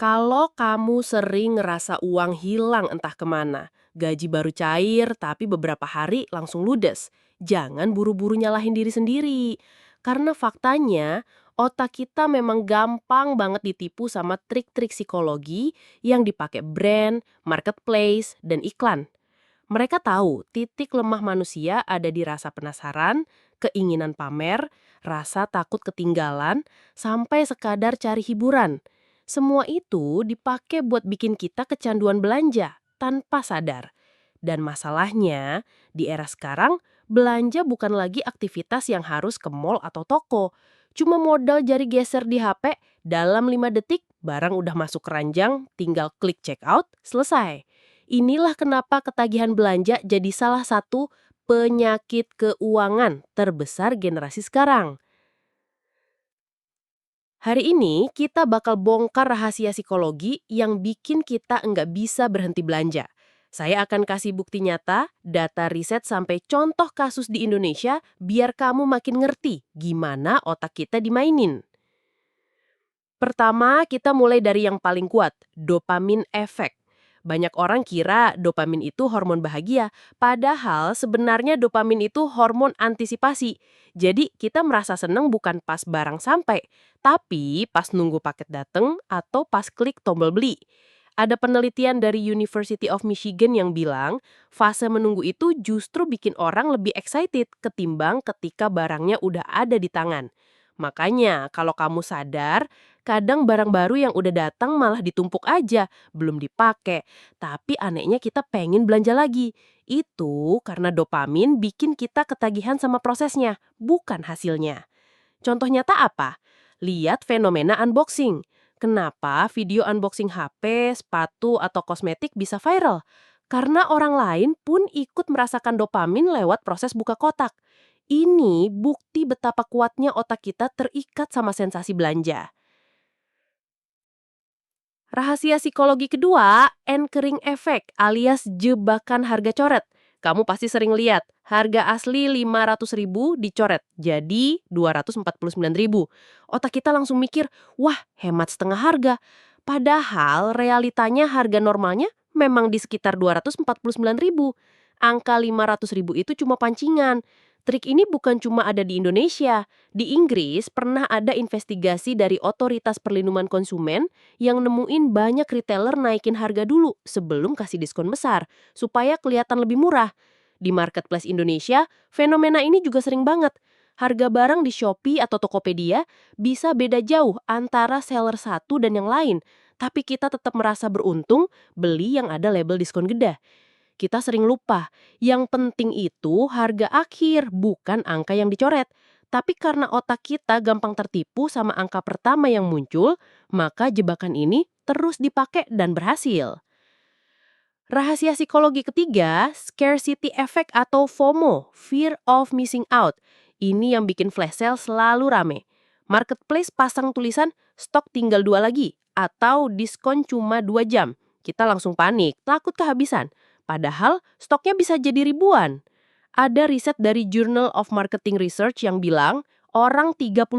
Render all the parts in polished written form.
Kalau kamu sering ngerasa uang hilang entah kemana, gaji baru cair tapi beberapa hari langsung ludes, jangan buru-buru nyalahin diri sendiri. Karena faktanya, otak kita memang gampang banget ditipu sama trik-trik psikologi yang dipakai brand, marketplace, dan iklan. Mereka tahu titik lemah manusia ada di rasa penasaran, keinginan pamer, rasa takut ketinggalan, sampai sekadar cari hiburan. Semua itu dipakai buat bikin kita kecanduan belanja tanpa sadar. Dan masalahnya, di era sekarang, belanja bukan lagi aktivitas yang harus ke mall atau toko. Cuma modal jari geser di HP, dalam 5 detik, barang udah masuk keranjang, tinggal klik check out, selesai. Inilah kenapa ketagihan belanja jadi salah satu penyakit keuangan terbesar generasi sekarang. Hari ini kita bakal bongkar rahasia psikologi yang bikin kita nggak bisa berhenti belanja. Saya akan kasih bukti nyata, data riset sampai contoh kasus di Indonesia biar kamu makin ngerti gimana otak kita dimainin. Pertama, kita mulai dari yang paling kuat, dopamin efek. Banyak orang kira dopamin itu hormon bahagia, padahal sebenarnya dopamin itu hormon antisipasi. Jadi kita merasa seneng bukan pas barang sampai, tapi pas nunggu paket dateng atau pas klik tombol beli. Ada penelitian dari University of Michigan yang bilang, fase menunggu itu justru bikin orang lebih excited ketimbang ketika barangnya udah ada di tangan. Makanya, kalau kamu sadar, kadang barang baru yang udah datang malah ditumpuk aja, belum dipakai. Tapi anehnya kita pengen belanja lagi. Itu karena dopamin bikin kita ketagihan sama prosesnya, bukan hasilnya. Contoh nyata apa? Lihat fenomena unboxing. Kenapa video unboxing HP, sepatu, atau kosmetik bisa viral? Karena orang lain pun ikut merasakan dopamin lewat proses buka kotak. Ini bukti betapa kuatnya otak kita terikat sama sensasi belanja. Rahasia psikologi kedua, anchoring effect alias jebakan harga coret. Kamu pasti sering lihat, harga asli 500.000 dicoret, jadi 249.000. Otak kita langsung mikir, wah hemat setengah harga. Padahal realitanya harga normalnya memang di sekitar 249.000. Angka 500.000 itu cuma pancingan. Trik ini bukan cuma ada di Indonesia. Di Inggris pernah ada investigasi dari Otoritas Perlindungan Konsumen yang nemuin banyak retailer naikin harga dulu sebelum kasih diskon besar, supaya kelihatan lebih murah. Di marketplace Indonesia, fenomena ini juga sering banget. Harga barang di Shopee atau Tokopedia bisa beda jauh antara seller satu dan yang lain, tapi kita tetap merasa beruntung beli yang ada label diskon gede. Kita sering lupa, yang penting itu harga akhir, bukan angka yang dicoret. Tapi karena otak kita gampang tertipu sama angka pertama yang muncul, maka jebakan ini terus dipakai dan berhasil. Rahasia psikologi ketiga, scarcity effect atau FOMO, fear of missing out. Ini yang bikin flash sale selalu rame. Marketplace pasang tulisan stok tinggal 2 lagi atau diskon cuma 2 jam. Kita langsung panik, takut kehabisan. Padahal stoknya bisa jadi ribuan. Ada riset dari Journal of Marketing Research yang bilang orang 30%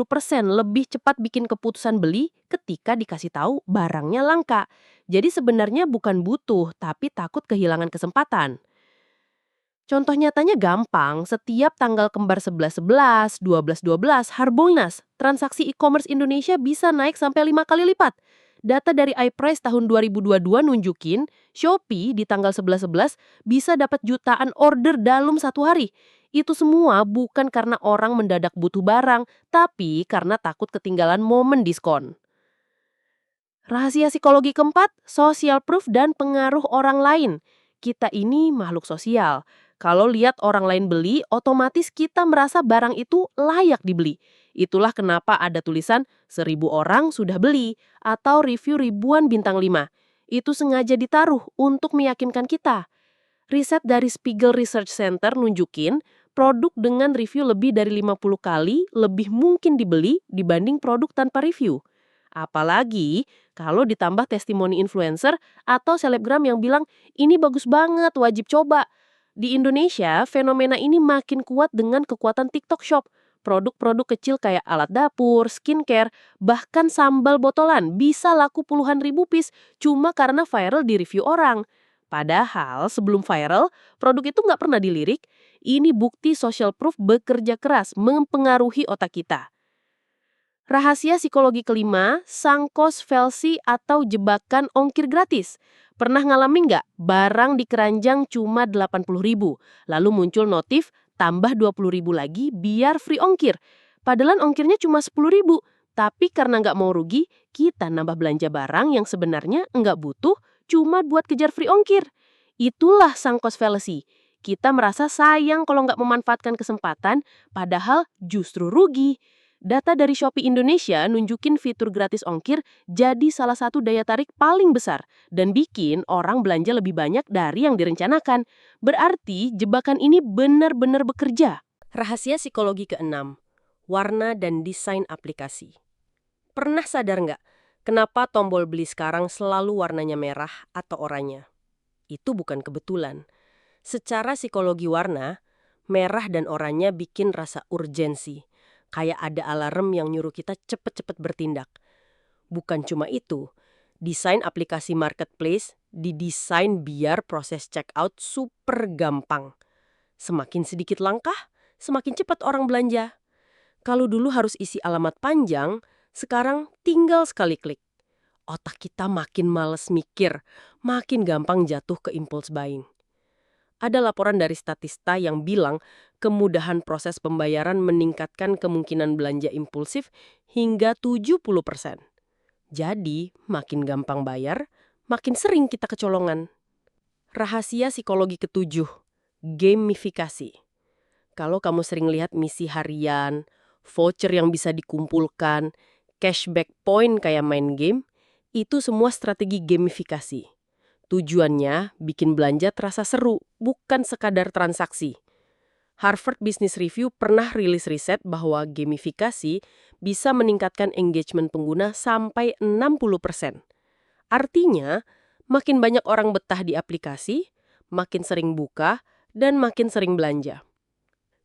lebih cepat bikin keputusan beli ketika dikasih tahu barangnya langka. Jadi sebenarnya bukan butuh, tapi takut kehilangan kesempatan. Contoh nyatanya gampang, setiap tanggal kembar 11.11, 12.12, Harbolnas, transaksi e-commerce Indonesia bisa naik sampai 5 kali lipat. Data dari iPrice tahun 2022 nunjukin, Shopee di tanggal 11.11 bisa dapat jutaan order dalam 1 hari. Itu semua bukan karena orang mendadak butuh barang, tapi karena takut ketinggalan momen diskon. Rahasia psikologi keempat, social proof dan pengaruh orang lain. Kita ini makhluk sosial. Kalau lihat orang lain beli, otomatis kita merasa barang itu layak dibeli. Itulah kenapa ada tulisan 1.000 orang sudah beli atau review ribuan bintang 5. Itu sengaja ditaruh untuk meyakinkan kita. Riset dari Spiegel Research Center nunjukin produk dengan review lebih dari 50 kali lebih mungkin dibeli dibanding produk tanpa review. Apalagi kalau ditambah testimoni influencer atau selebgram yang bilang, ini bagus banget, wajib coba. Di Indonesia, fenomena ini makin kuat dengan kekuatan TikTok Shop. Produk-produk kecil kayak alat dapur, skincare, bahkan sambal botolan bisa laku puluhan ribu piece cuma karena viral di review orang. Padahal sebelum viral, produk itu nggak pernah dilirik. Ini bukti social proof bekerja keras mempengaruhi otak kita. Rahasia psikologi kelima, sunk cost fallacy atau jebakan ongkir gratis. Pernah ngalamin nggak? Barang di keranjang cuma 80.000, lalu muncul notif tambah 20.000 lagi biar free ongkir. Padahal ongkirnya cuma 10.000, tapi karena nggak mau rugi, kita nambah belanja barang yang sebenarnya nggak butuh cuma buat kejar free ongkir. Itulah sunk cost fallacy. Kita merasa sayang kalau nggak memanfaatkan kesempatan, padahal justru rugi. Data dari Shopee Indonesia nunjukin fitur gratis ongkir jadi salah satu daya tarik paling besar dan bikin orang belanja lebih banyak dari yang direncanakan. Berarti jebakan ini benar-benar bekerja. Rahasia psikologi keenam, warna dan desain aplikasi. Pernah sadar nggak kenapa tombol beli sekarang selalu warnanya merah atau oranye? Itu bukan kebetulan. Secara psikologi warna, merah dan oranye bikin rasa urgensi. Kayak ada alarm yang nyuruh kita cepet-cepet bertindak. Bukan cuma itu, desain aplikasi marketplace didesain biar proses checkout super gampang. Semakin sedikit langkah, semakin cepat orang belanja. Kalau dulu harus isi alamat panjang, sekarang tinggal sekali klik. Otak kita makin males mikir, makin gampang jatuh ke impulse buying. Ada laporan dari Statista yang bilang kemudahan proses pembayaran meningkatkan kemungkinan belanja impulsif hingga 70%. Jadi, makin gampang bayar, makin sering kita kecolongan. Rahasia psikologi ketujuh, gamifikasi. Kalau kamu sering lihat misi harian, voucher yang bisa dikumpulkan, cashback point kayak main game, itu semua strategi gamifikasi. Tujuannya bikin belanja terasa seru, bukan sekadar transaksi. Harvard Business Review pernah rilis riset bahwa gamifikasi bisa meningkatkan engagement pengguna sampai 60%. Artinya, makin banyak orang betah di aplikasi, makin sering buka, dan makin sering belanja.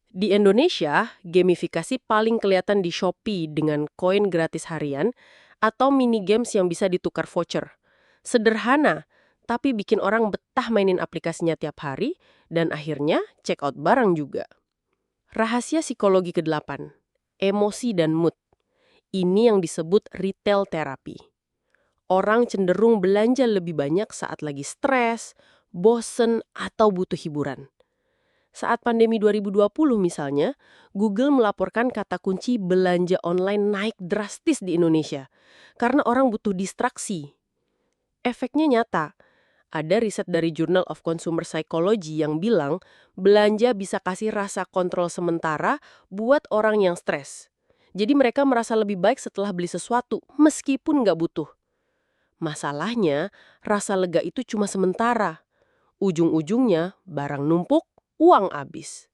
Di Indonesia, gamifikasi paling kelihatan di Shopee dengan koin gratis harian atau mini games yang bisa ditukar voucher. Sederhana, tapi bikin orang betah mainin aplikasinya tiap hari dan akhirnya check out barang juga. Rahasia psikologi ke-8, emosi dan mood. Ini yang disebut retail therapy. Orang cenderung belanja lebih banyak saat lagi stres, bosen, atau butuh hiburan. Saat pandemi 2020 misalnya, Google melaporkan kata kunci belanja online naik drastis di Indonesia karena orang butuh distraksi. Efeknya nyata. Ada riset dari Journal of Consumer Psychology yang bilang belanja bisa kasih rasa kontrol sementara buat orang yang stres. Jadi mereka merasa lebih baik setelah beli sesuatu, meskipun nggak butuh. Masalahnya, rasa lega itu cuma sementara. Ujung-ujungnya, barang numpuk, uang habis.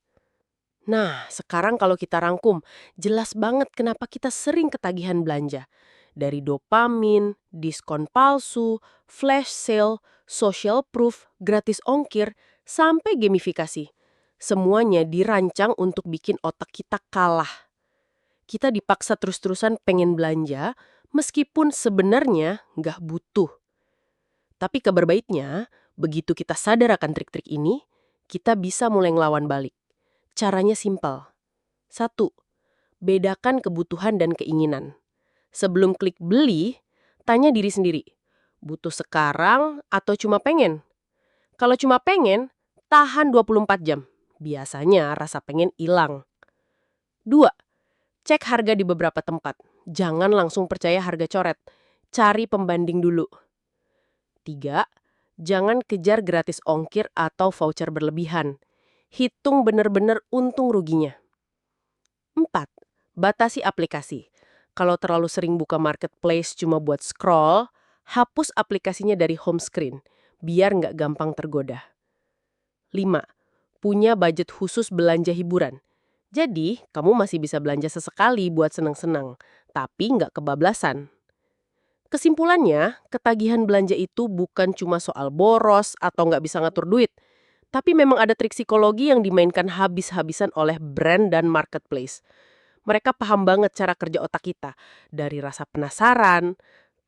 Nah, sekarang kalau kita rangkum, jelas banget kenapa kita sering ketagihan belanja. Dari dopamin, diskon palsu, flash sale, social proof, gratis ongkir, sampai gamifikasi. Semuanya dirancang untuk bikin otak kita kalah. Kita dipaksa terus-terusan pengen belanja, meskipun sebenarnya nggak butuh. Tapi kabar baiknya, begitu kita sadar akan trik-trik ini, kita bisa mulai ngelawan balik. Caranya simpel. 1. Bedakan kebutuhan dan keinginan. Sebelum klik beli, tanya diri sendiri, butuh sekarang atau cuma pengen? Kalau cuma pengen, tahan 24 jam. Biasanya rasa pengen hilang. 2. Cek harga di beberapa tempat. Jangan langsung percaya harga coret. Cari pembanding dulu. 3. Jangan kejar gratis ongkir atau voucher berlebihan. Hitung benar-benar untung ruginya. 4. Batasi aplikasi. Kalau terlalu sering buka marketplace cuma buat scroll, hapus aplikasinya dari home screen, biar nggak gampang tergoda. 5. Punya budget khusus belanja hiburan. Jadi, kamu masih bisa belanja sesekali buat senang-senang, tapi nggak kebablasan. Kesimpulannya, ketagihan belanja itu bukan cuma soal boros atau nggak bisa ngatur duit, tapi memang ada trik psikologi yang dimainkan habis-habisan oleh brand dan marketplace. Mereka paham banget cara kerja otak kita. Dari rasa penasaran,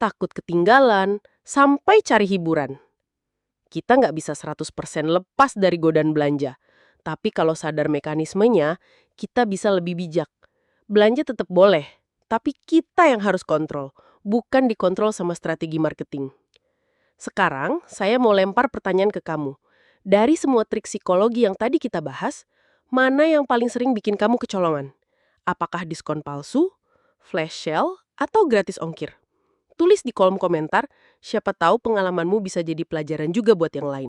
takut ketinggalan, sampai cari hiburan. Kita nggak bisa 100% lepas dari godaan belanja. Tapi kalau sadar mekanismenya, kita bisa lebih bijak. Belanja tetap boleh, tapi kita yang harus kontrol, bukan dikontrol sama strategi marketing. Sekarang, saya mau lempar pertanyaan ke kamu. Dari semua trik psikologi yang tadi kita bahas, mana yang paling sering bikin kamu kecolongan? Apakah diskon palsu, flash sale, atau gratis ongkir? Tulis di kolom komentar, siapa tahu pengalamanmu bisa jadi pelajaran juga buat yang lain.